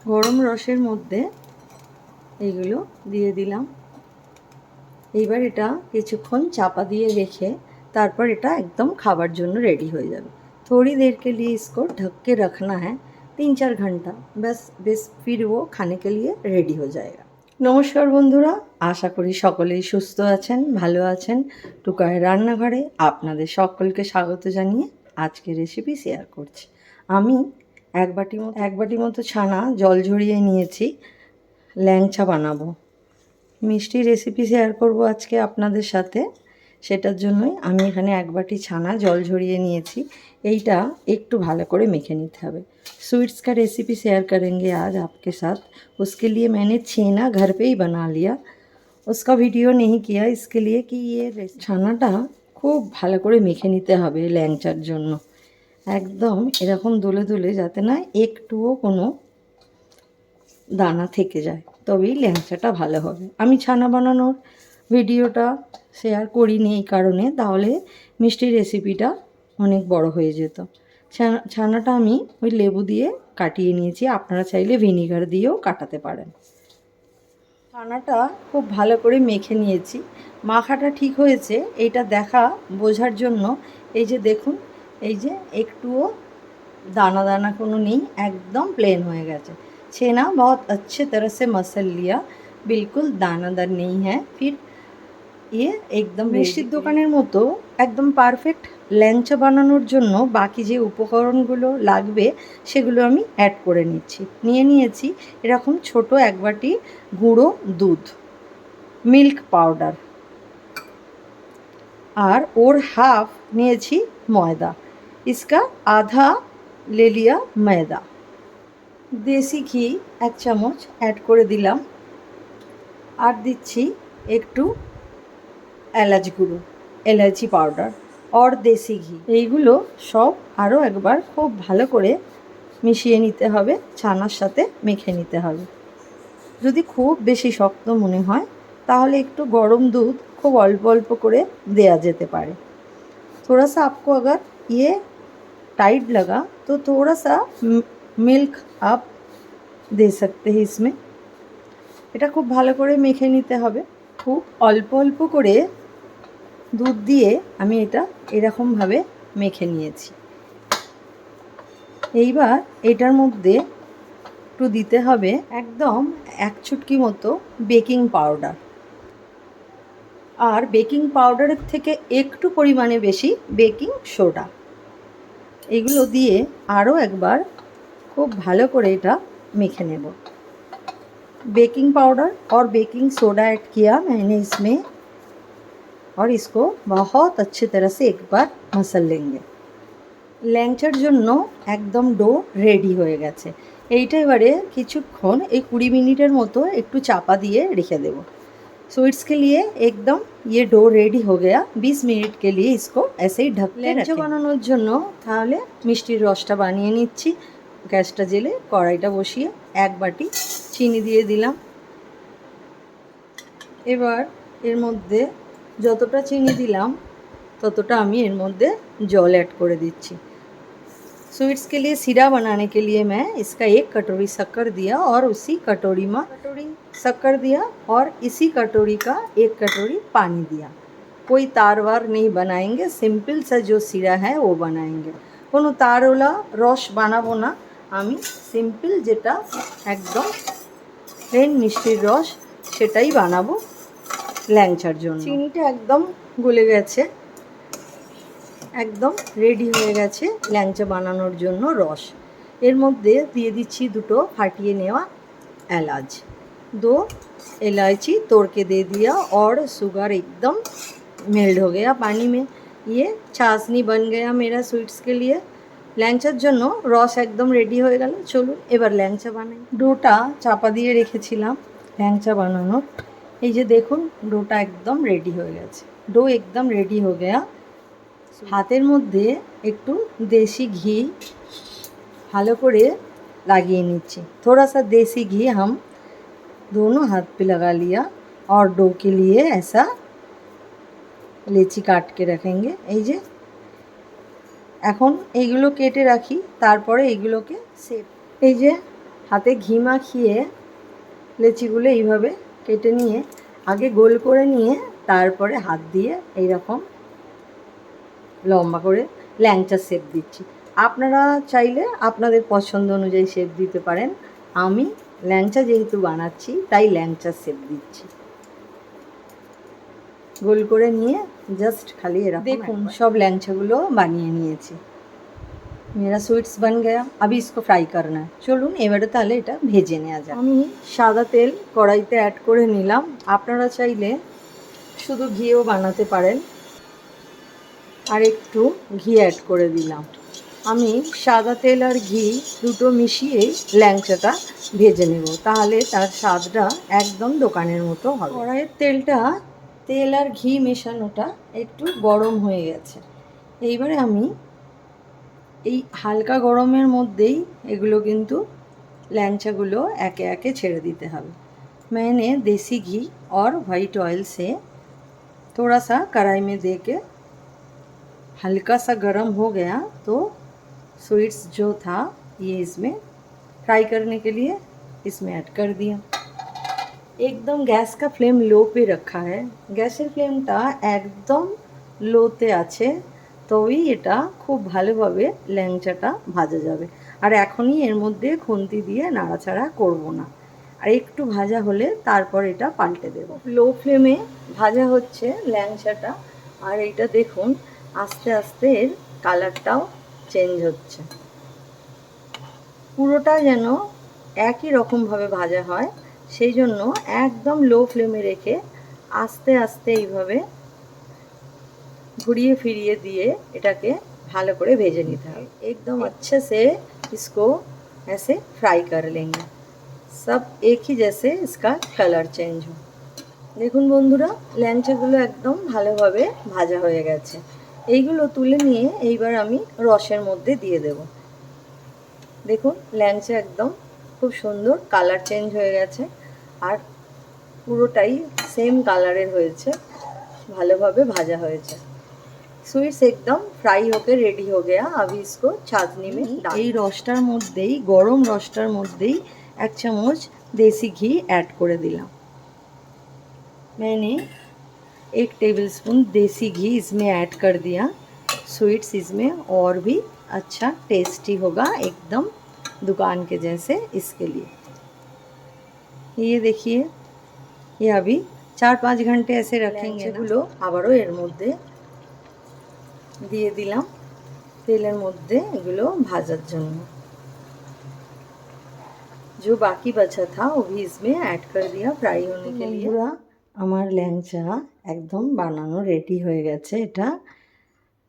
গরম রসের মধ্যে এইগুলো দিয়ে দিলাম। এইবার এটা কিছুক্ষণ চাপা দিয়ে রেখে তারপর এটা एकदम খাবার জন্য রেডি হয়ে যাবে। थोड़ी देर के लिए इसको ढक के रखना है 3-4 घंटा बस फिर वो खाने के लिए रेडी हो जाएगा। নমস্কার বন্ধুরা, আশা করি সকলেই সুস্থ আছেন, ভালো আছেন। টুকাইয়ের রান্নাঘরে আপনাদের সকলকে স্বাগত জানিয়ে আজকে রেসিপি শেয়ার করছি। আমি এক বাটি মতো ছানা জল ঝরিয়ে নিয়েছি, ল্যাংচা বানাবো। মিষ্টি রেসিপি শেয়ার করব আজকে আপনাদের সাথে। সেটার জন্যই আমি এখানে এক বাটি ছানা জল ঝরিয়ে নিয়েছি। এইটা একটু ভালো করে মেখে নিতে হবে। स्वीट्स का रेसिपी शेयर करेंगे आज आपके साथ। उसके लिए मैंने छेना घर पे ही बना लिया, उसका वीडियो नहीं किया इसके लिए कि ये ছানাটা খুব ভালো করে মেখে নিতে হবে ল্যাংচার জন্য। একদম এরকম দুলে দুলে যাতে না একটুও কোনো দানা থেকে যায়, তবেই ল্যাংচাটা ভালো হবে। আমি ছানা বানানোর ভিডিওটা শেয়ার করিনি এই কারণে, তাহলে মিষ্টি রেসিপিটা অনেক বড় হয়ে যেত। ছানাটা আমি ওই লেবু দিয়ে কাটিয়ে নিয়েছি, আপনারা চাইলে ভিনিগার দিয়েও কাটাতে পারেন। ছানাটা খুব ভালো করে মেখে নিয়েছি। মাখাটা ঠিক হয়েছে এইটা বোঝার জন্য এই যে দেখুন, এই যে একটুও दाना दाना কোনো নেই, एकदम प्लेन হয়ে গেছে। छेना बहुत अच्छे तरह से मसल लिया, बिल्कुल दानादार नहीं है। फिर ये एकदम মিষ্টির দোকানের মতো একদম পারফেক্ট ল্যাংচা বানানোর জন্য বাকি যে উপকরণগুলো লাগবে সেগুলো আমি অ্যাড করে নিয়েছি। এরকম ছোট এক বাটি গুঁড়ো দুধ, মিল্ক পাউডার, আর ওর হাফ নিয়েছি ময়দা। इसका आधा ले लिया मैदा। देसी घी एक चामच ऐड করে দিলাম, আর দিচ্ছি একটু এলাচ গুঁড়ো, এলাচি পাউডার আর দেশি ঘি। এইগুলো সব আরও একবার খুব ভালো করে মিশিয়ে নিতে হবে, ছানার সাথে মেখে নিতে হবে। যদি খুব বেশি শক্ত মনে হয় তাহলে একটু গরম দুধ খুব অল্প অল্প করে দেয়া যেতে পারে। थोड़ा सा आपको अगर ये टाइट लगा तो थोड़ा सा मिल्क आप दे सकते हैं इसमें। এটা খুব ভালো করে মেখে নিতে হবে। খুব অল্প অল্প করে দুধ দিয়ে আমি এটা এরকমভাবে মেখে নিয়েছি। এইবার এটার মধ্যে একটু দিতে হবে একদম এক চুটকি মতো বেকিং পাউডার, আর বেকিং পাউডারের থেকে একটু পরিমাণে বেশি বেকিং সোডা। এগুলো দিয়ে আরও একবার খুব ভালো করে এটা মেখে নেব। बेकिंग पाउडर और बेकिंग सोडा ऐड किया मैंने इसमें, और इसको बहुत अच्छे तरह से एक बार मसल लेंगे। ল্যাংচার জন্য একদম ডো রেডি হয়ে গেছে। এইটা এবারে কিছুক্ষণ এই 20 মিনিটের মতো একটু চাপা দিয়ে রেখে দেব। स्वीट्स के लिए एकदम ये डो रेडी हो गया। 20 मिनट के लिए इसको ऐसे ही ढक के ল্যাংচা বানানোর জন্য তাহলে মিষ্টির রসটা বানিয়ে নিচ্ছি। গ্যাসটা জেলে কড়াইটা বসিয়ে এক বাটি চিনি দিয়ে দিলাম। এবার এর মধ্যে যতটা চিনি দিলাম ততটা আমি এর মধ্যে জল ऐड করে দিচ্ছি। स्वीट्स के लिए सीरा बनाने के लिए मैं इसका 1 कटोरी शक्कर दिया और उसी कटोरी में शक्कर दिया और इसी कटोरी का 1 कटोरी पानी दिया। कोई तार वार नहीं बनाएंगे, सिंपल सा जो सीरा है वो बनाएंगे। কোনো তারওয়ালা রস বানাবো না, আমি সিম্পল যেটা একদম প্লেন মিষ্টির রস সেটাই বানাবো ল্যাংচার জন্য। চিনিটা একদম গলে গেছে, একদম রেডি হয়ে গেছে ল্যাংচা বানানোর জন্য রস। এর মধ্যে দিয়ে দিচ্ছি দুটো ফাটিয়ে নেওয়া এলাচ, 2 इलायची तोड़ के दे दिया, और शुगर एकदम मेल्ट हो गया पानी में। ये चाशनी बन गया मेरा स्वीट्स के लिए। ল্যাংচার জন্য রস একদম রেডি হয়ে গেল। চলুন এবার ল্যাংচা বানাই। ডোটা চাপা দিয়ে রেখেছিলাম ল্যাংচা বানানোর, এই যে দেখুন ডোটা একদম রেডি হয়ে গেছে। ডো একদম রেডি হয়ে গয়া। হাতের মধ্যে একটু দেশি ঘি ভালো করে লাগিয়ে নিচ্ছি। थोड़ा सा देसी घी हम दोनों हाथ पे लगा लिया, और डो के लिए ऐसा लेची काट के रखेंगे। এই যে এখন এইগুলো কেটে রাখি, তারপরে এইগুলোকে সেভ। এই যে হাতে ঘি মাখিয়ে লেচিগুলো এইভাবে কেটে নিয়ে আগে গোল করে নিয়ে তারপরে হাত দিয়ে এইরকম লম্বা করে ল্যাংচা শেপ দিচ্ছি। আপনারা চাইলে আপনাদের পছন্দ অনুযায়ী শেপ দিতে পারেন। আমি ল্যাংচা যেহেতু বানাচ্ছি তাই ল্যাংচা শেপ দিচ্ছি। গোল করে নিয়ে জাস্ট খালি এরকম দেখুন সব ল্যাংচাগুলো বানিয়ে নিয়েছি। मेरा स्वीट्स बन गया। अभी इसको फ्राई करना है। চলুন এবারে তাহলে এটা ভেজে নেওয়া যাক। আমি সাদা তেল কড়াইতে অ্যাড করে নিলাম। আপনারা চাইলে শুধু ঘিও বানাতে পারেন। আর একটু ঘি অ্যাড করে দিলাম। আমি সাদা তেল আর ঘি দুটো মিশিয়েই ল্যাংচাটা ভেজে নেব, তাহলে তার স্বাদটা একদম দোকানের মতো হবে। কড়াইয়ের তেল আর ঘি মেশানোটা একটু গরম হয়ে গেছে। এইবারে আমি এই হালকা গরমের মধ্যেই এগুলো কিন্তু ল্যাংচাগুলো একে একে ছেড়ে দিতে হবে। मैंने देसी घी और वाइट ऑयल से थोड़ा सा कढ़ाई में दे के हल्का सा गर्म हो गया तो स्वीट्स जो था ये इसमें फ्राई करने के लिए इसमें ऐड कर दिया। एकदम गैस का फ्लेम लो पे रखा है। গ্যাসের ফ্লেমটা একদম লোতে আছে, তবেই এটা খুব ভালোভাবে ল্যাংচাটা ভাজা যাবে। আর এখনই এর মধ্যে খুন্তি দিয়ে নাড়াচাড়া করব না, আর একটু ভাজা হলে তারপর এটা পাল্টে দেব। লো ফ্লেমে ভাজা হচ্ছে ল্যাংচাটা। আর এইটা দেখুন আস্তে আস্তে এর কালারটাও চেঞ্জ হচ্ছে। পুরোটা যেন একই রকমভাবে ভাজা হয়, সেই জন্য একদম লো ফ্লেমে রেখে আস্তে আস্তে এইভাবে घुरिए फिरिए दिए এটাকে ভালো করে ভেজে নিতে হবে। एकदम अच्छे से इसको ऐसे फ्राई कर लेंगे, सब एक ही जैसे इसका कलर चेंज हो। দেখুন বন্ধুরা ল্যাংচাগুলো একদম ভালোভাবে ভাজা হয়ে গেছে। এইগুলো তুলে নিয়ে এইবার আমি রসের মধ্যে দিয়ে দেব। দেখুন ল্যাংচা একদম খুব সুন্দর কালার চেঞ্জ হয়ে গেছে আর পুরোটাই সেম কালারের হয়েছে, ভালোভাবে ভাজা হয়েছে। स्वीट्स एकदम फ्राई होकर रेडी हो गया। अभी इसको छाछनी में এই রসটার মধ্যেই গরম রসটার মধ্যেই 1 চামচ देसी घी ऐड করে দিলাম। मैंने 1 टेबलस्पून देसी घी इसमें ऐड कर दिया। स्वीट्स इसमें और भी अच्छा टेस्टी होगा, एकदम दुकान के जैसे। इसके लिए ये देखिए, ये अभी 4-5 घंटे ऐसे रखेंगे। এগুলো আবারও এর মধ্যে দিয়ে দিলাম তেলের মধ্যে এগুলো ভাজার জন্য। जो बाकी बचा था वो भी इसमें ऐड कर दिया फ्राई होने के लिए। पूरा আমার ল্যাংচা একদম বানানো রেডি হয়ে গেছে। এটা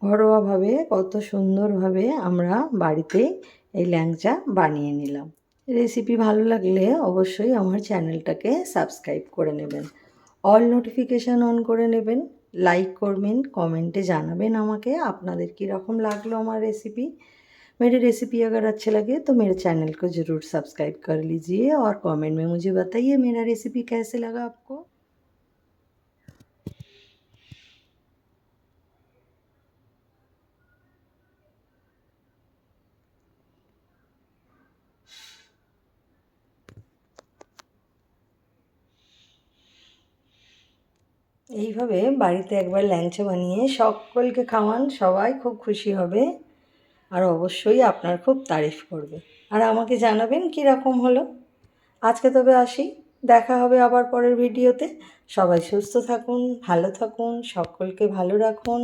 ঘরোয়াভাবে কত সুন্দরভাবে আমরা বাড়িতে এই ল্যাংচা বানিয়ে নিলাম। রেসিপি ভালো লাগলে অবশ্যই আমার চ্যানেলটাকে সাবস্ক্রাইব করে নেবেন, অল নোটিফিকেশান অন করে নেবেন, लाइक করবেন, कमेंटे জানাবেন আমাকে আপনাদের কীরকম লাগলো আমার रेसिपी। मेरी रेसिपी अगर अच्छे लगे तो मेरे चैनल को ज़रूर सब्सक्राइब कर लीजिए और कमेंट में मुझे बताइए मेरा रेसिपी कैसे लगा आपको। এইভাবে বাড়িতে একবার ল্যাংচা বানিয়ে সকলকে খাওয়ান, সবাই খুব খুশি হবে আর অবশ্যই আপনার খুব তারিফ করবে আর আমাকে জানাবেন কীরকম হলো। আজকে তবে আসি, দেখা হবে আবার পরের ভিডিওতে। সবাই সুস্থ থাকুন, ভালো থাকুন, সকলকে ভালো রাখুন।